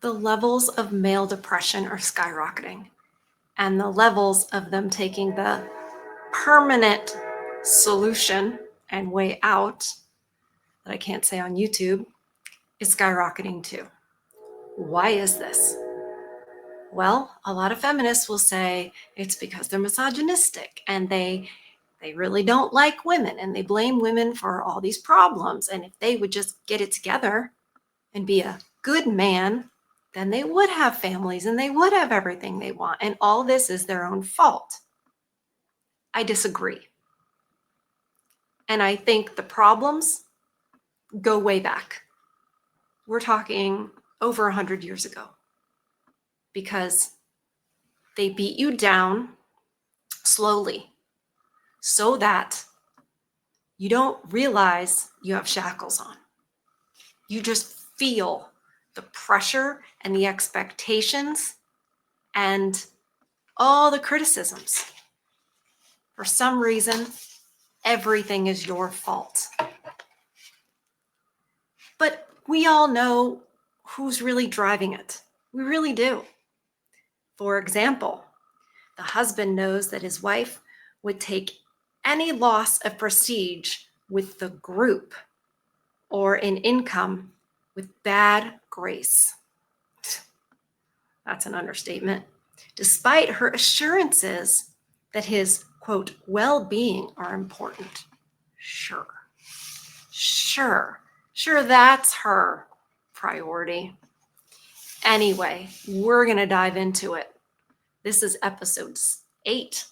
the levels of male depression are skyrocketing, and the levels of them taking the permanent solution and way out that I can't say on YouTube is skyrocketing too. Why is this? Well, a lot of feminists will say it's because they're misogynistic and they really don't like women and they blame women for all these problems. And if they would just get it together and be a good man, then they would have families and they would have everything they want. And all this is their own fault. I disagree. And I think the problems go way back. We're talking over 100 years ago, because they beat you down slowly so that you don't realize you have shackles on. You just feel the pressure and the expectations and all the criticisms. For some reason, everything is your fault. But we all know who's really driving it. We really do. For example, the husband knows that his wife would take any loss of prestige with the group or in income with bad grace. That's an understatement. Despite her assurances that his, quote, well-being are important. Sure, that's her priority. Anyway, we're going to dive into it. This is episode 8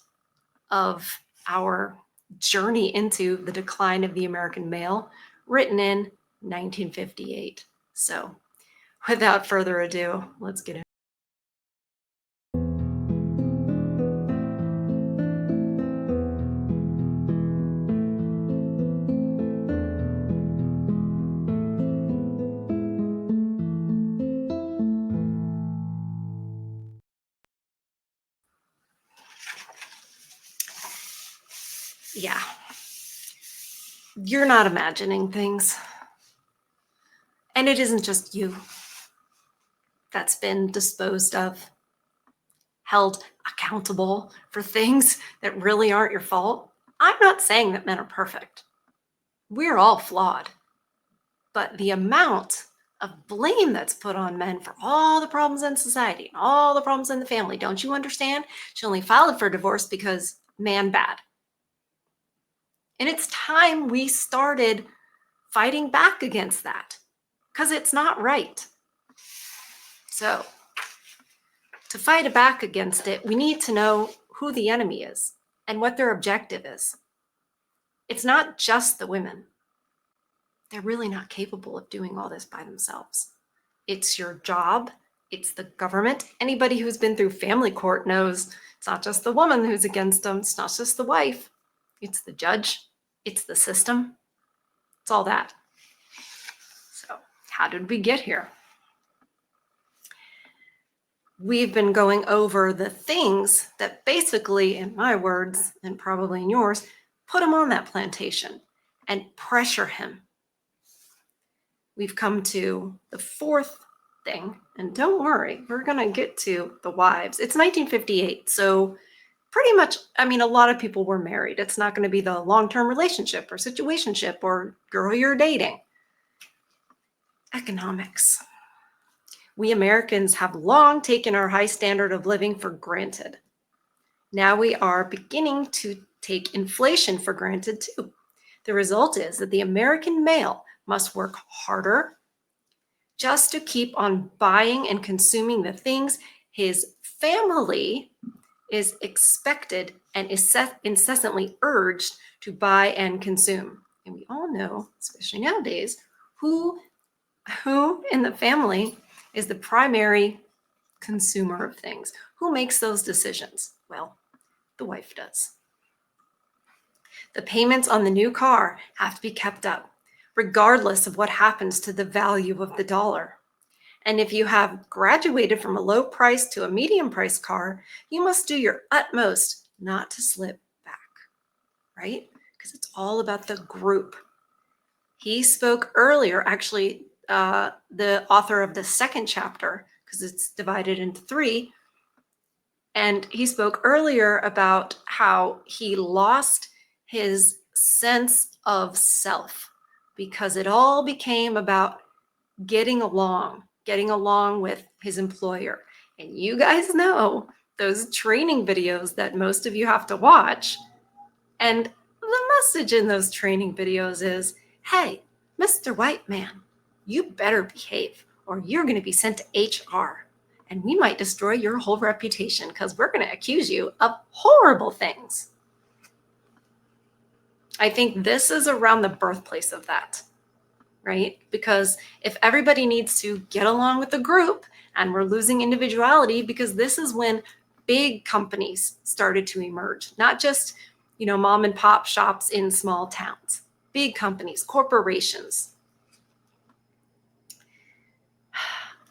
of our journey into the decline of the American male, written in 1958. So, without further ado, let's get in. Yeah, you're not imagining things. And it isn't just you that's been disposed of, held accountable for things that really aren't your fault. I'm not saying that men are perfect. We're all flawed. But the amount of blame that's put on men for all the problems in society and all the problems in the family, don't you understand? She only filed for divorce because man bad. And it's time we started fighting back against that, because it's not right. So, to fight back against it, we need to know who the enemy is and what their objective is. It's not just the women. They're really not capable of doing all this by themselves. It's your job. It's the government. Anybody who's been through family court knows it's not just the woman who's against them. It's not just the wife. It's the judge. It's the system. It's all that. So, how did we get here? We've been going over the things that basically, in my words, and probably in yours, put him on that plantation and pressure him. We've come to the fourth thing, and don't worry, we're going to get to the wives. It's 1958, so pretty much, a lot of people were married. It's not going to be the long-term relationship or situationship or girl you're dating. Economics. We Americans have long taken our high standard of living for granted. Now we are beginning to take inflation for granted too. The result is that the American male must work harder just to keep on buying and consuming the things his family is expected and is incessantly urged to buy and consume. And we all know, especially nowadays, who in the family is the primary consumer of things. Who makes those decisions? Well, the wife does. The payments on the new car have to be kept up, regardless of what happens to the value of the dollar. And if you have graduated from a low price to a medium price car, you must do your utmost not to slip back, right? Because it's all about the group. He spoke earlier, actually, the author of the second chapter because it's divided into 3. And he spoke earlier about how he lost his sense of self because it all became about getting along with his employer. And you guys know those training videos that most of you have to watch. And the message in those training videos is, hey, Mr. White Man, you better behave or you're going to be sent to HR. And we might destroy your whole reputation because we're going to accuse you of horrible things. I think this is around the birthplace of that, right? Because if everybody needs to get along with the group and we're losing individuality, because this is when big companies started to emerge, not just, mom and pop shops in small towns, big companies, corporations.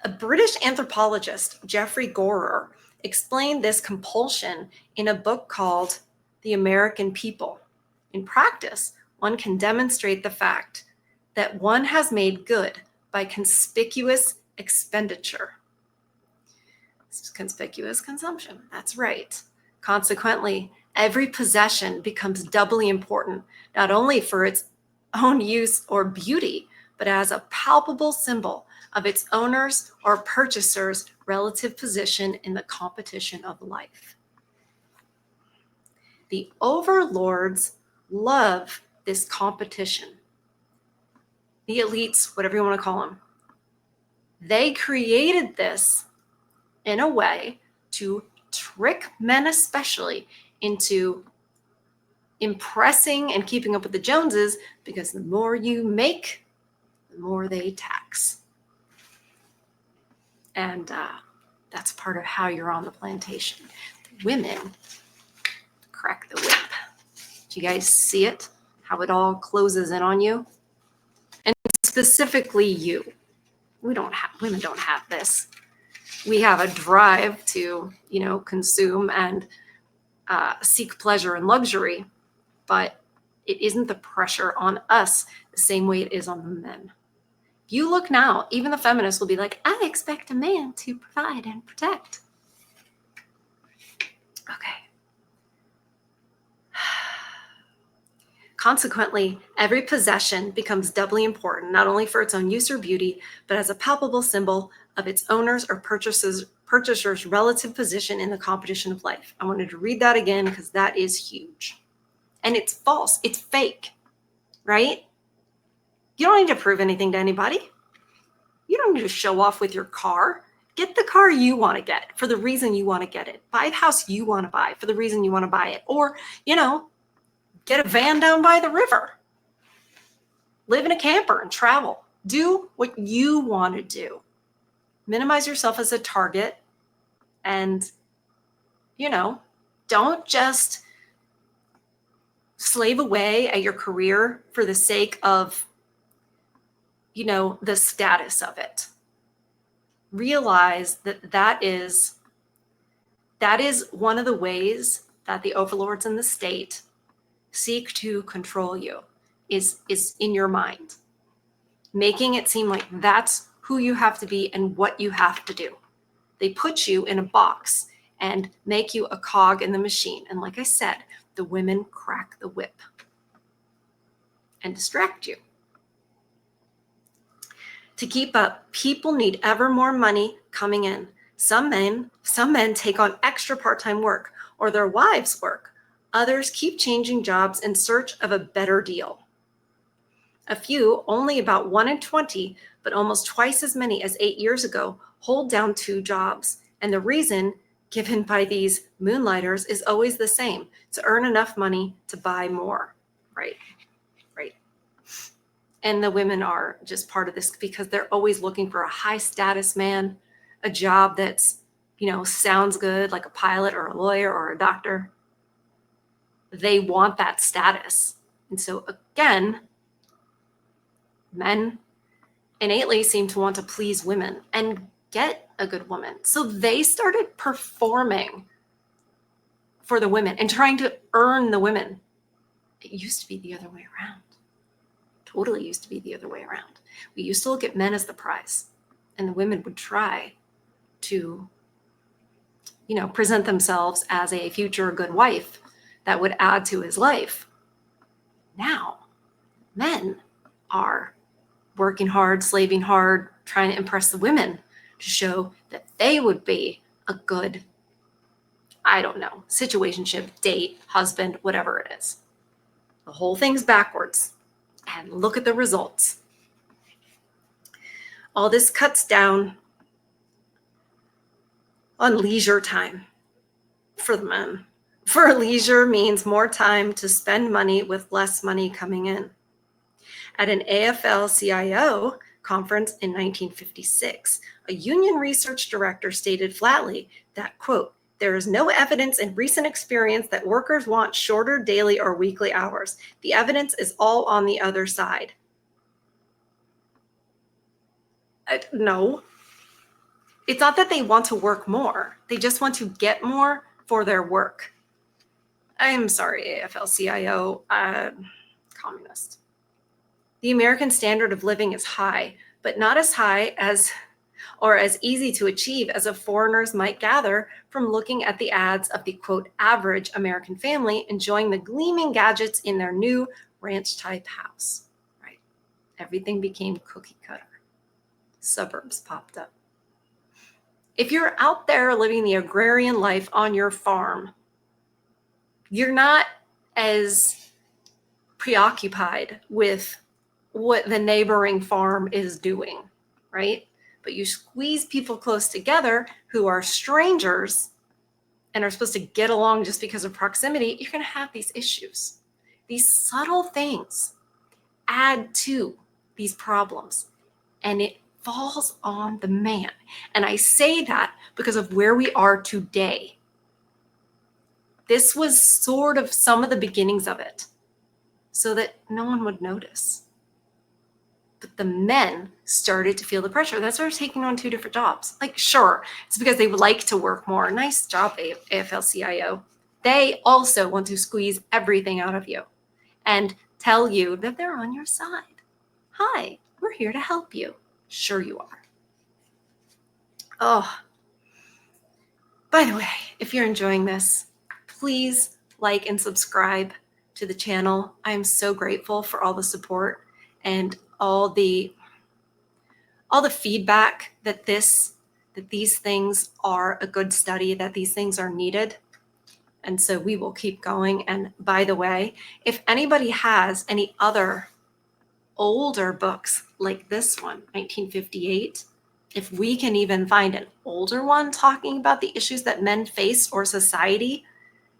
A British anthropologist, Geoffrey Gorer, explained this compulsion in a book called The American People. In practice, one can demonstrate the fact that one has made good by conspicuous expenditure. Conspicuous consumption, that's right. Consequently, every possession becomes doubly important, not only for its own use or beauty, but as a palpable symbol of its owner's or purchaser's relative position in the competition of life. The overlords love this competition. The elites, whatever you want to call them, they created this in a way to trick men especially into impressing and keeping up with the Joneses, because the more you make, the more they tax. And that's part of how you're on the plantation. The women crack the whip. Do you guys see it? How it all closes in on you? And specifically you. Women don't have this. We have a drive to, consume and seek pleasure and luxury, but it isn't the pressure on us the same way it is on the men. If you look now, even the feminists will be like, I expect a man to provide and protect. Okay. Consequently, every possession becomes doubly important, not only for its own use or beauty, but as a palpable symbol of its owner's or purchaser's relative position in the competition of life. I wanted to read that again because that is huge. And it's false. It's fake, right? You don't need to prove anything to anybody. You don't need to show off with your car. Get the car you want to get for the reason you want to get it. Buy the house you want to buy for the reason you want to buy it. Or, get a van down by the river. Live in a camper and travel. Do what you want to do. Minimize yourself as a target. And, don't just slave away at your career for the sake of, the status of it. Realize that is one of the ways that the overlords in the state seek to control you is in your mind, making it seem like that's who you have to be and what you have to do. They put you in a box and make you a cog in the machine. And like I said, the women crack the whip and distract you. To keep up, people need ever more money coming in. Some men take on extra part-time work, or their wives work. Others keep changing jobs in search of a better deal. A few, only about 1 in 20, but almost twice as many as 8 years ago, hold down 2 jobs. And the reason given by these moonlighters is always the same: to earn enough money to buy more. Right. And the women are just part of this because they're always looking for a high status man, a job that's, sounds good, like a pilot or a lawyer or a doctor. They want that status. And so again, men innately seem to want to please women and get a good woman. So they started performing for the women and trying to earn the women. It used to be the other way around. Totally used to be the other way around. We used to look at men as the prize, and the women would try to, present themselves as a future good wife that would add to his life. Now, men are working hard, slaving hard, trying to impress the women to show that they would be a good, situationship, date, husband, whatever it is. The whole thing's backwards. And look at the results. All this cuts down on leisure time for the men. For leisure means more time to spend money with less money coming in. At an AFL-CIO conference in 1956, a union research director stated flatly that, quote, there is no evidence in recent experience that workers want shorter daily or weekly hours. The evidence is all on the other side. No. It's not that they want to work more. They just want to get more for their work. I'm sorry, AFL-CIO, communist. The American standard of living is high, but not as high as or as easy to achieve as foreigners might gather from looking at the ads of the, quote, average American family enjoying the gleaming gadgets in their new ranch-type house, right? Everything became cookie cutter. Suburbs popped up. If you're out there living the agrarian life on your farm, you're not as preoccupied with what the neighboring farm is doing, right? But you squeeze people close together who are strangers and are supposed to get along just because of proximity, you're going to have these issues. These subtle things add to these problems, and it falls on the man. And I say that because of where we are today. This was sort of some of the beginnings of it, so that no one would notice. But the men started to feel the pressure. They started taking on 2 different jobs. Like, sure, it's because they would like to work more. Nice job, AFL-CIO. They also want to squeeze everything out of you and tell you that they're on your side. Hi, we're here to help you. Sure you are. Oh, by the way, if you're enjoying this, please like and subscribe to the channel. I'm so grateful for all the support and all the feedback that these things are a good study, that these things are needed. And so we will keep going. And by the way, if anybody has any other older books like this one, 1958, if we can even find an older one talking about the issues that men face or society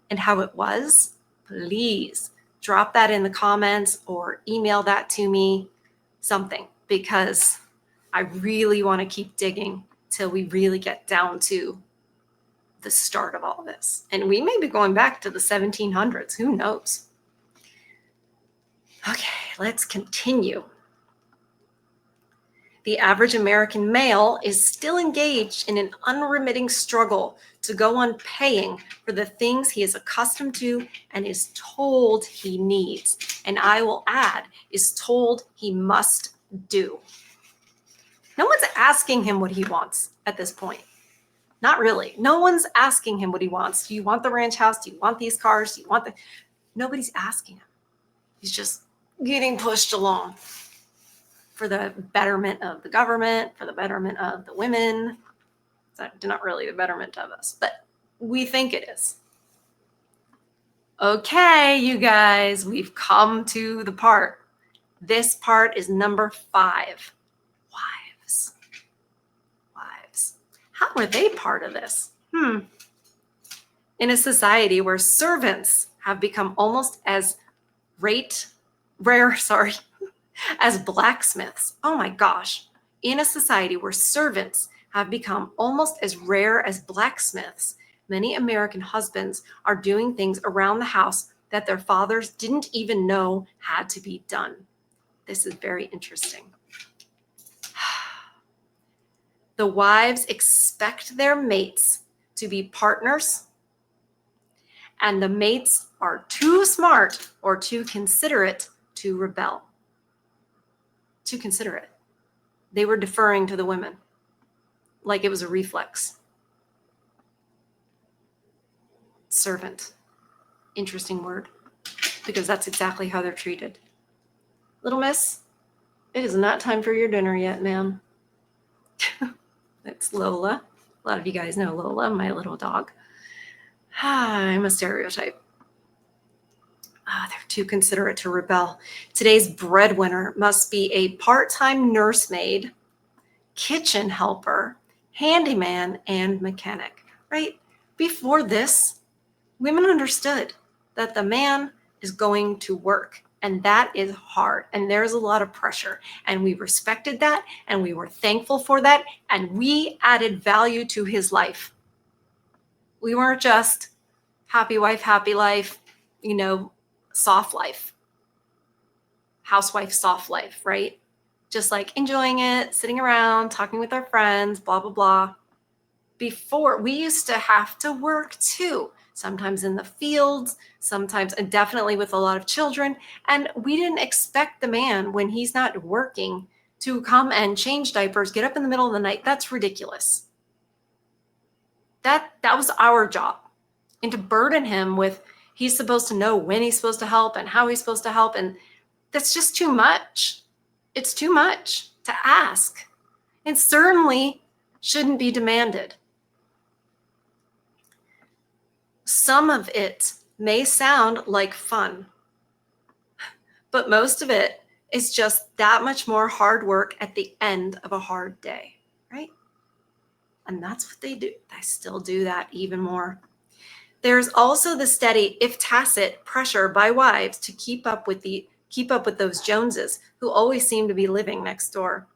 and how it was, please drop that in the comments or email that to me, something, because I really want to keep digging till we really get down to the start of all this. And we may be going back to the 1700s. Who knows? Okay, let's continue. The average American male is still engaged in an unremitting struggle to go on paying for the things he is accustomed to and is told he needs. And I will add, is told he must do. No one's asking him what he wants at this point. Not really. No one's asking him what he wants. Do you want the ranch house? Do you want these cars? Do you want the... Nobody's asking him. He's just getting pushed along for the betterment of the government, for the betterment of the women. It's not really the betterment of us, but we think it is. Okay, you guys, we've come to the part. This part is number 5. Wives. Wives. How are they part of this? In a society where servants have become almost as rare as blacksmiths. Oh my gosh. In a society where servants have become almost as rare as blacksmiths, many American husbands are doing things around the house that their fathers didn't even know had to be done. This is very interesting. The wives expect their mates to be partners, and the mates are too smart or too considerate to rebel. Too considerate. They were deferring to the women. like it was a reflex. Servant. Interesting word, because that's exactly how they're treated. Little miss, it is not time for your dinner yet, ma'am. That's Lola. A lot of you guys know Lola, my little dog. I'm a stereotype. They're too considerate to rebel. Today's breadwinner must be a part-time nursemaid, kitchen helper, handyman, and mechanic, right? Before this, women understood that the man is going to work, and that is hard, and there's a lot of pressure, and we respected that, and we were thankful for that, and we added value to his life. We weren't just happy wife, happy life, soft life, housewife, soft life, right? Just like enjoying it, sitting around, talking with our friends, blah, blah, blah. Before, we used to have to work too, sometimes in the fields, sometimes, and definitely with a lot of children. And we didn't expect the man, when he's not working, to come and change diapers, get up in the middle of the night. That's ridiculous. That was our job. And to burden him with, he's supposed to know when he's supposed to help and how he's supposed to help. And that's just too much. It's too much to ask. It certainly shouldn't be demanded. Some of it may sound like fun, but most of it is just that much more hard work at the end of a hard day, right? And that's what they do. They still do that even more. There's also the steady, if tacit, pressure by wives to keep up with those Joneses who always seem to be living next door.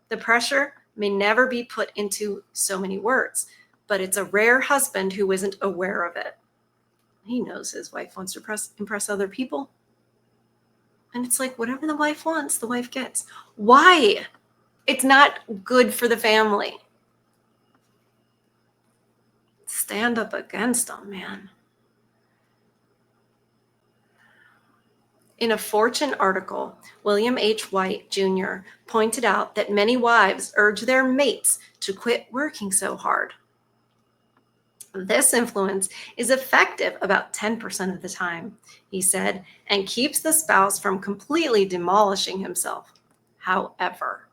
The pressure may never be put into so many words, but it's a rare husband who isn't aware of it. He knows his wife wants to impress other people. And it's like, whatever the wife wants, the wife gets. Why? It's not good for the family. Stand up against them, man. In a Fortune article, William H. White Jr. pointed out that many wives urge their mates to quit working so hard. This influence is effective about 10% of the time, he said, and keeps the spouse from completely demolishing himself. However,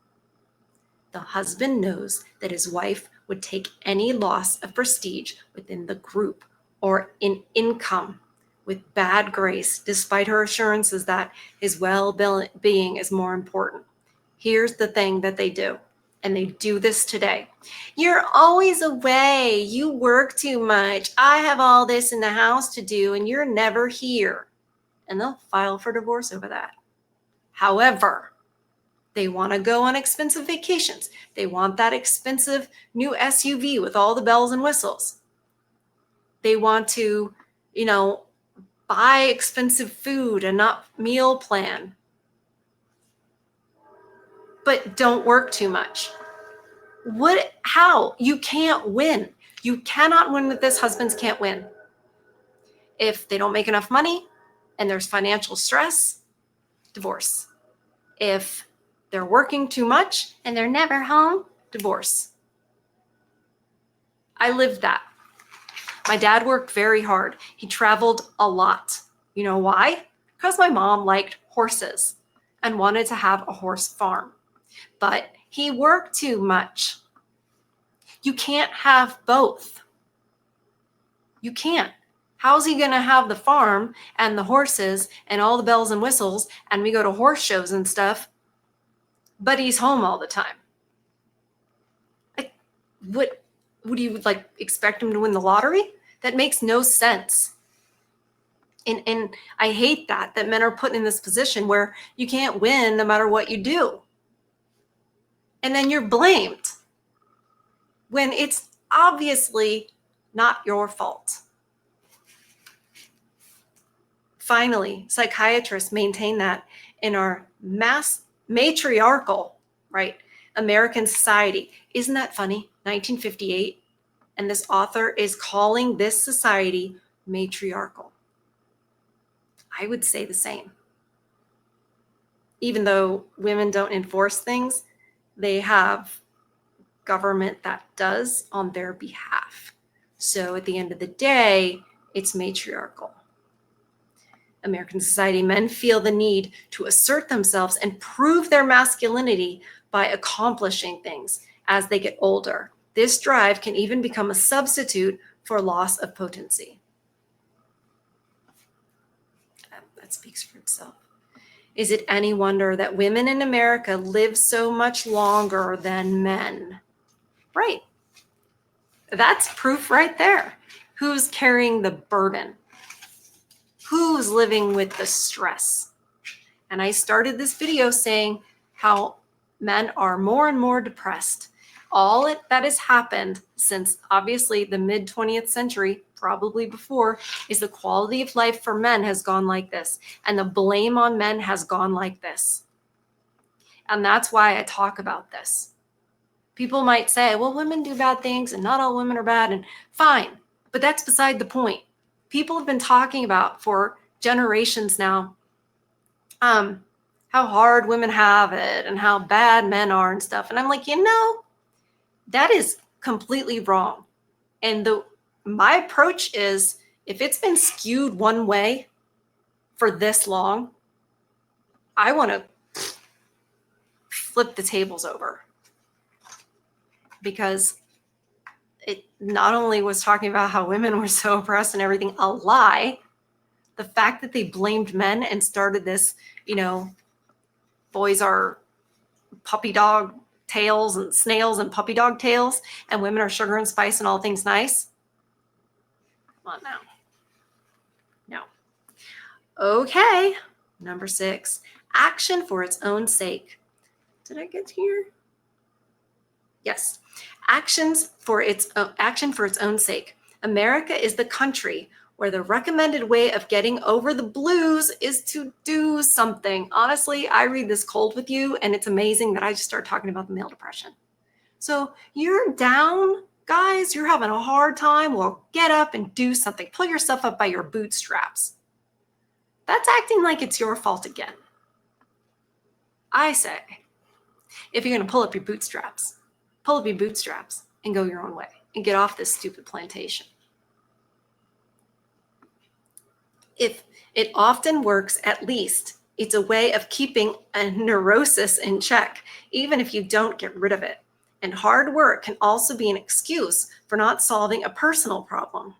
the husband knows that his wife would take any loss of prestige within the group or in income with bad grace, despite her assurances that his well-being is more important. Here's the thing that they do, and they do this today. You're always away. You work too much. I have all this in the house to do, and you're never here. And they'll file for divorce over that. However, they want to go on expensive vacations. They want that expensive new SUV with all the bells and whistles. They want to, buy expensive food and not meal plan. But don't work too much. How? You can't win. You cannot win with this. Husbands can't win. If they don't make enough money and there's financial stress, divorce. If they're working too much and they're never home, divorce. I lived that. My dad worked very hard. He traveled a lot. You know why? Because my mom liked horses and wanted to have a horse farm. But he worked too much. You can't have both. You can't. How's he going to have the farm and the horses and all the bells and whistles and we go to horse shows and stuff, but he's home all the time? What do you expect him to win the lottery? That makes no sense. And I hate that men are put in this position where you can't win no matter what you do. And then you're blamed when it's obviously not your fault. Finally, psychiatrists maintain that in our matriarchal, right, American society. Isn't that funny? 1958. And this author is calling this society matriarchal. I would say the same. Even though women don't enforce things, they have government that does on their behalf. So at the end of the day, it's matriarchal. American society, men feel the need to assert themselves and prove their masculinity by accomplishing things as they get older. This drive can even become a substitute for loss of potency. That speaks for itself. Is it any wonder that women in America live so much longer than men? Right. That's proof right there. Who's carrying the burden? Who's living with the stress? And I started this video saying how men are more and more depressed. All that has happened since obviously the mid 20th century, probably before, is the quality of life for men has gone like this. And the blame on men has gone like this. And that's why I talk about this. People might say, well, women do bad things and not all women are bad, and fine, but that's beside the point. People have been talking about for generations now how hard women have it and how bad men are and stuff. And I'm like, that is completely wrong. And my approach is, if it's been skewed one way for this long, I want to flip the tables over. Because it not only was talking about how women were so oppressed and everything, a lie, the fact that they blamed men and started this, boys are puppy dog tails and snails and puppy dog tails, and women are sugar and spice and all things nice. Come on now. No. Okay. Number 6, action for its own sake. Did I get here? Yes. Action for its own sake. America is the country where the recommended way of getting over the blues is to do something. Honestly, I read this cold with you, and it's amazing that I just start talking about the male depression. So you're down, guys, you're having a hard time. Well, get up and do something. Pull yourself up by your bootstraps. That's acting like it's your fault again. I say, if you're going to pull up your bootstraps and go your own way and get off this stupid plantation. If it often works, at least it's a way of keeping a neurosis in check, even if you don't get rid of it. And hard work can also be an excuse for not solving a personal problem.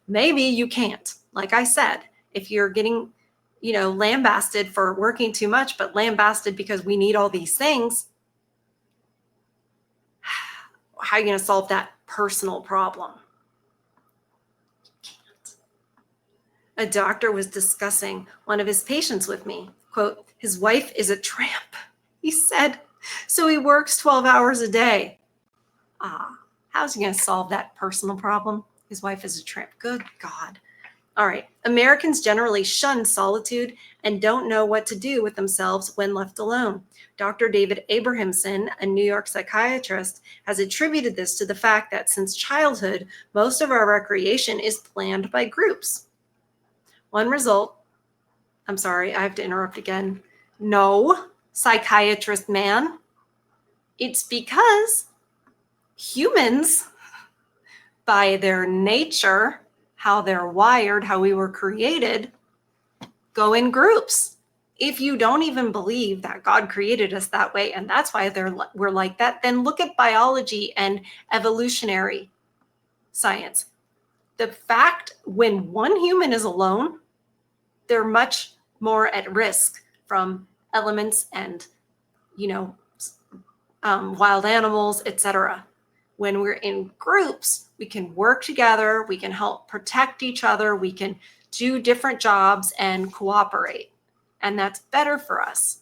Maybe you can't. Like I said, if you're getting, lambasted for working too much, but lambasted because we need all these things, how are you going to solve that personal problem? You can't. A doctor was discussing one of his patients with me. Quote, his wife is a tramp, he said, so he works 12 hours a day. How's he going to solve that personal problem? His wife is a tramp. Good God. All right. Americans generally shun solitude and don't know what to do with themselves when left alone. Dr. David Abrahamson, a New York psychiatrist, has attributed this to the fact that since childhood, most of our recreation is planned by groups. One result, I'm sorry, I have to interrupt again. No, psychiatrist man. It's because humans, by their nature, how they're wired, how we were created, go in groups. If you don't even believe that God created us that way, and that's why we're like that, then look at biology and evolutionary science. The fact when one human is alone, they're much more at risk from elements and, wild animals, etc. When we're in groups, we can work together, we can help protect each other, we can do different jobs and cooperate. And that's better for us.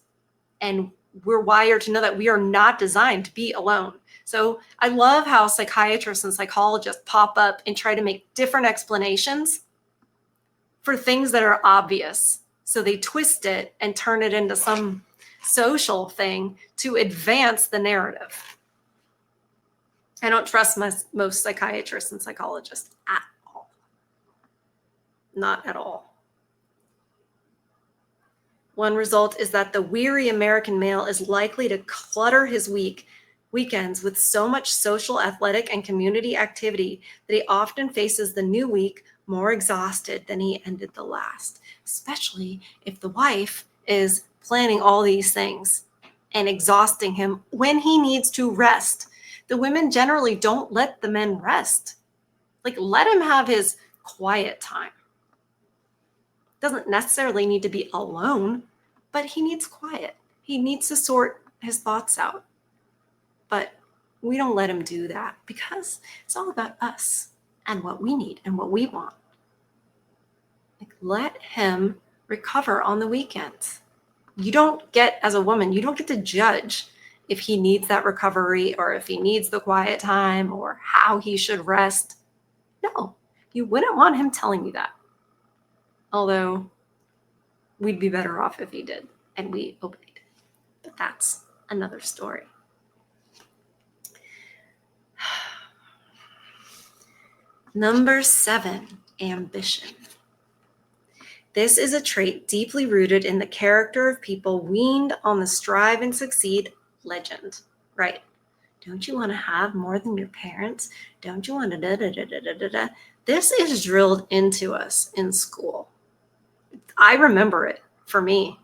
And we're wired to know that we are not designed to be alone. So I love how psychiatrists and psychologists pop up and try to make different explanations for things that are obvious. So they twist it and turn it into some social thing to advance the narrative. I don't trust most psychiatrists and psychologists at all. Not at all. One result is that the weary American male is likely to clutter his week weekends with so much social, athletic, and community activity that he often faces the new week more exhausted than he ended the last, especially if the wife is planning all these things and exhausting him when he needs to rest. The women generally don't let the men rest. Like, let him have his quiet time. Doesn't necessarily need to be alone, but he needs quiet. He needs to sort his thoughts out. But we don't let him do that because it's all about us and what we need and what we want. Like, let him recover on the weekends. You don't get, as a woman, you don't get to judge if he needs that recovery or if he needs the quiet time or how he should rest. No, you wouldn't want him telling you that. Although we'd be better off if he did and we obeyed. But that's another story. Number 7, ambition. This is a trait deeply rooted in the character of people weaned on the strive and succeed legend, right? Don't you want to have more than your parents? Don't you want to da-da-da-da-da-da? This is drilled into us in school. I remember it for me.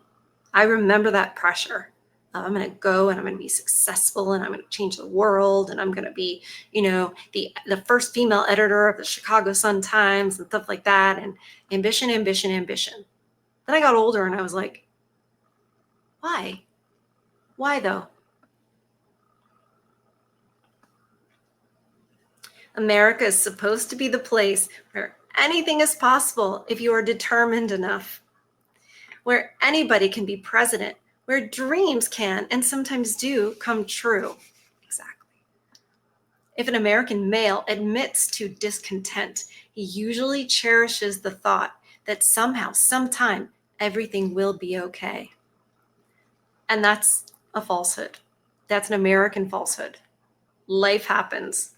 I remember that pressure. I'm going to go and I'm going to be successful and I'm going to change the world and I'm going to be, the first female editor of the Chicago Sun-Times and stuff like that. And ambition, ambition, ambition. Then I got older and I was like, why? Why though? America is supposed to be the place where anything is possible if you are determined enough, where anybody can be president, where dreams can and sometimes do come true. Exactly. If an American male admits to discontent, he usually cherishes the thought that somehow, sometime, everything will be okay. And that's a falsehood. That's an American falsehood. Life happens.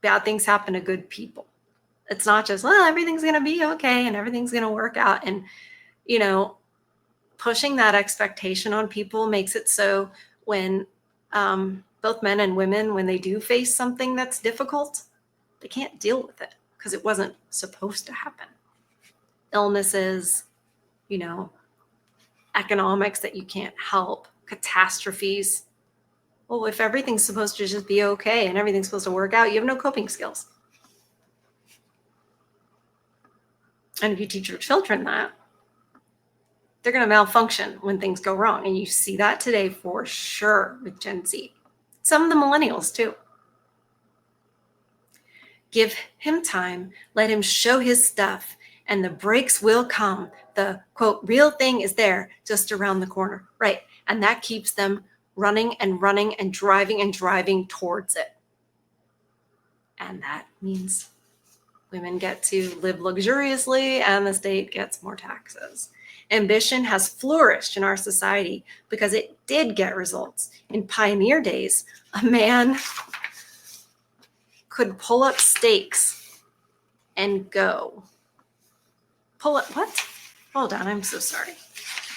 Bad things happen to good people. It's not just, well, everything's going to be okay and everything's going to work out. And, pushing that expectation on people makes it so when both men and women, when they do face something that's difficult, they can't deal with it because it wasn't supposed to happen. Illnesses, economics that you can't help, catastrophes. Well, if everything's supposed to just be okay and everything's supposed to work out, you have no coping skills. And if you teach your children that, they're going to malfunction when things go wrong. And you see that today for sure with Gen Z. Some of the millennials too. Give him time, let him show his stuff, and the breaks will come. The, quote, real thing is there just around the corner, right? And that keeps them running and running and driving towards it. And that means women get to live luxuriously and the state gets more taxes. Ambition has flourished in our society because it did get results. In pioneer days, a man could pull up stakes and go. Pull up what? Hold on, I'm so sorry.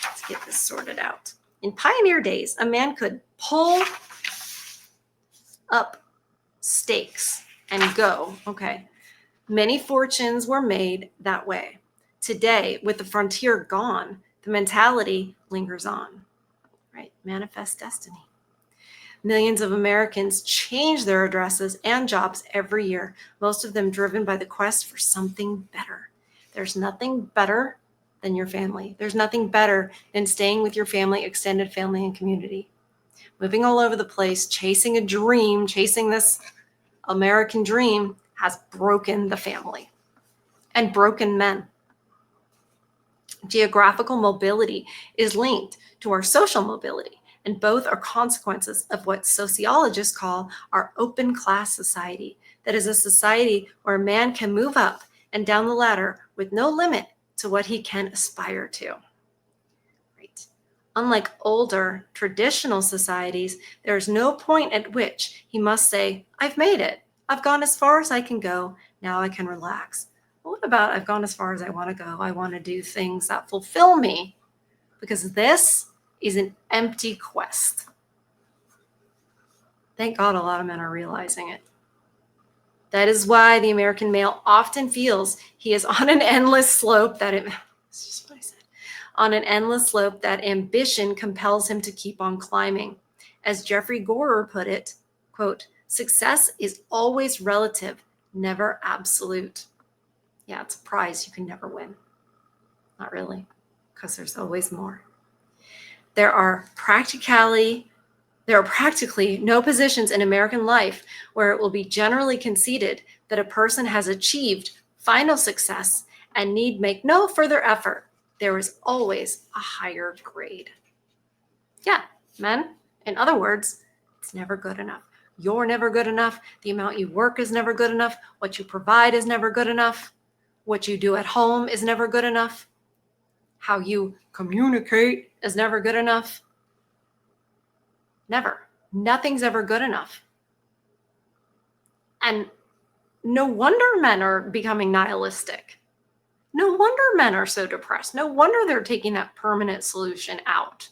Let's get this sorted out. In pioneer days, a man could pull up stakes and go. Okay. Many fortunes were made that way. Today, with the frontier gone, the mentality lingers on, right? Manifest destiny. Millions of Americans change their addresses and jobs every year, most of them driven by the quest for something better. There's nothing better than your family. There's nothing better than staying with your family, extended family, and community. Moving all over the place, chasing a dream, chasing this American dream has broken the family and broken men. Geographical mobility is linked to our social mobility, and both are consequences of what sociologists call our open class society. That is a society where a man can move up and down the ladder with no limit to what he can aspire to. Right. Unlike older traditional societies, there is no point at which he must say, I've made it. I've gone as far as I can go. Now I can relax. What about I've gone as far as I want to go? I want to do things that fulfill me, because this is an empty quest. Thank God a lot of men are realizing it. That is why the American male often feels he is on an endless slope it's just what I said, on an endless slope that ambition compels him to keep on climbing. As Jeffrey Gorer put it, quote, success is always relative, never absolute. Yeah, it's a prize you can never win. Not really, because there's always more. There are practically no positions in American life where it will be generally conceded that a person has achieved final success and need make no further effort. There is always a higher grade. Yeah, men, in other words, it's never good enough. You're never good enough. The amount you work is never good enough. What you provide is never good enough. What you do at home is never good enough. How you communicate is never good enough. Never. Nothing's ever good enough. And no wonder men are becoming nihilistic. No wonder men are so depressed. No wonder they're taking that permanent solution out.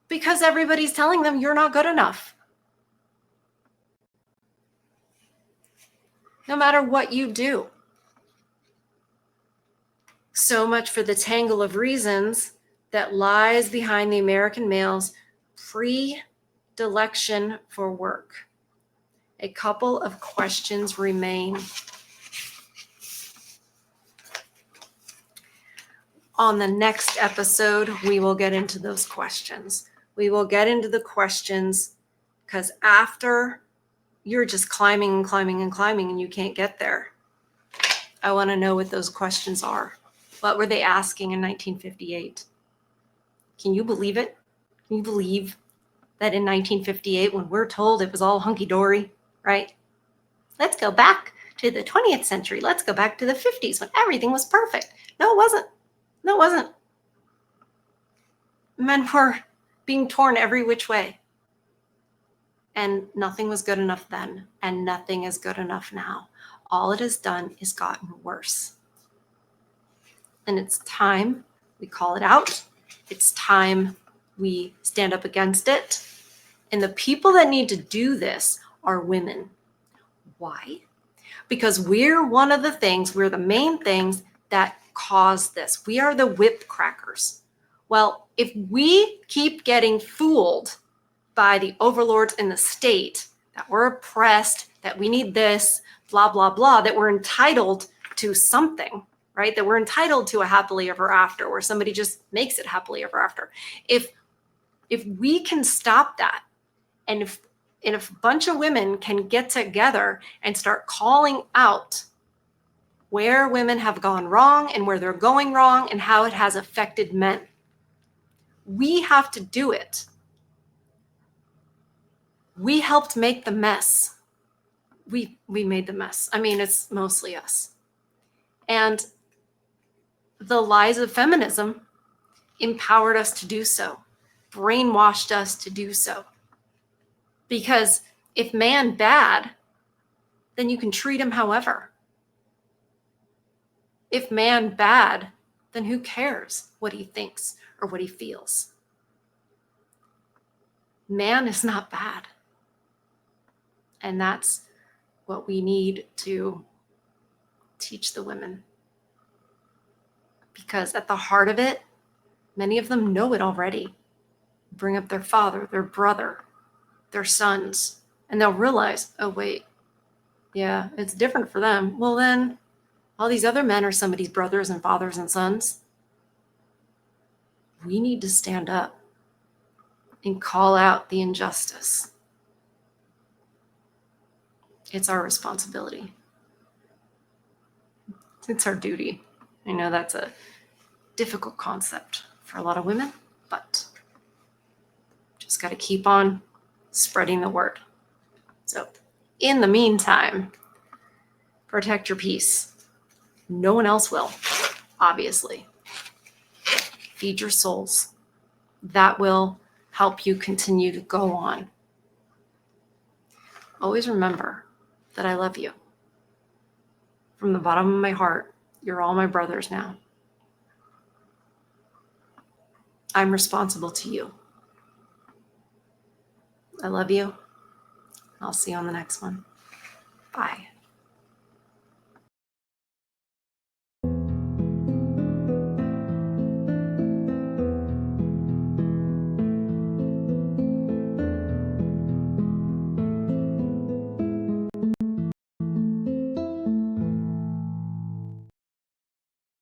Because everybody's telling them you're not good enough. No matter what you do. So much for the tangle of reasons that lies behind the American male's predilection for work. A couple of questions remain. On the next episode, we will get into those questions. We will get into the questions because after you're just climbing and climbing and climbing and you can't get there, I want to know what those questions are. What were they asking in 1958? Can you believe it? Can you believe that in 1958, when we're told it was all hunky-dory, right? Let's go back to the 20th century. Let's go back to the 50s when everything was perfect. No, it wasn't. No, it wasn't. Men were being torn every which way. And nothing was good enough then, and nothing is good enough now. All it has done is gotten worse. And it's time we call it out. It's time we stand up against it. And the people that need to do this are women. Why? Because we're the main things that cause this. We are the whip crackers. Well, if we keep getting fooled by the overlords in the state that we're oppressed, that we need this, blah, blah, blah, that we're entitled to something, right? That we're entitled to a happily ever after, where somebody just makes it happily ever after. If we can stop that, and if a bunch of women can get together and start calling out where women have gone wrong and where they're going wrong and how it has affected men, we have to do it. We helped make the mess. We made the mess. I mean, it's mostly us. And the lies of feminism empowered us to do so, brainwashed us to do so. Because if man bad, then you can treat him however. If man bad, then who cares what he thinks or what he feels? Man is not bad. And that's what we need to teach the women. Because at the heart of it, many of them know it already. Bring up their father, their brother, their sons, and they'll realize, oh, wait, yeah, it's different for them. Well, then all these other men are somebody's brothers and fathers and sons. We need to stand up and call out the injustice. It's our responsibility. It's our duty. I know that's a difficult concept for a lot of women, but just got to keep on spreading the word. So in the meantime, protect your peace. No one else will, obviously. Feed your souls. That will help you continue to go on. Always remember that I love you. From the bottom of my heart, you're all my brothers now. I'm responsible to you. I love you. I'll see you on the next one. Bye.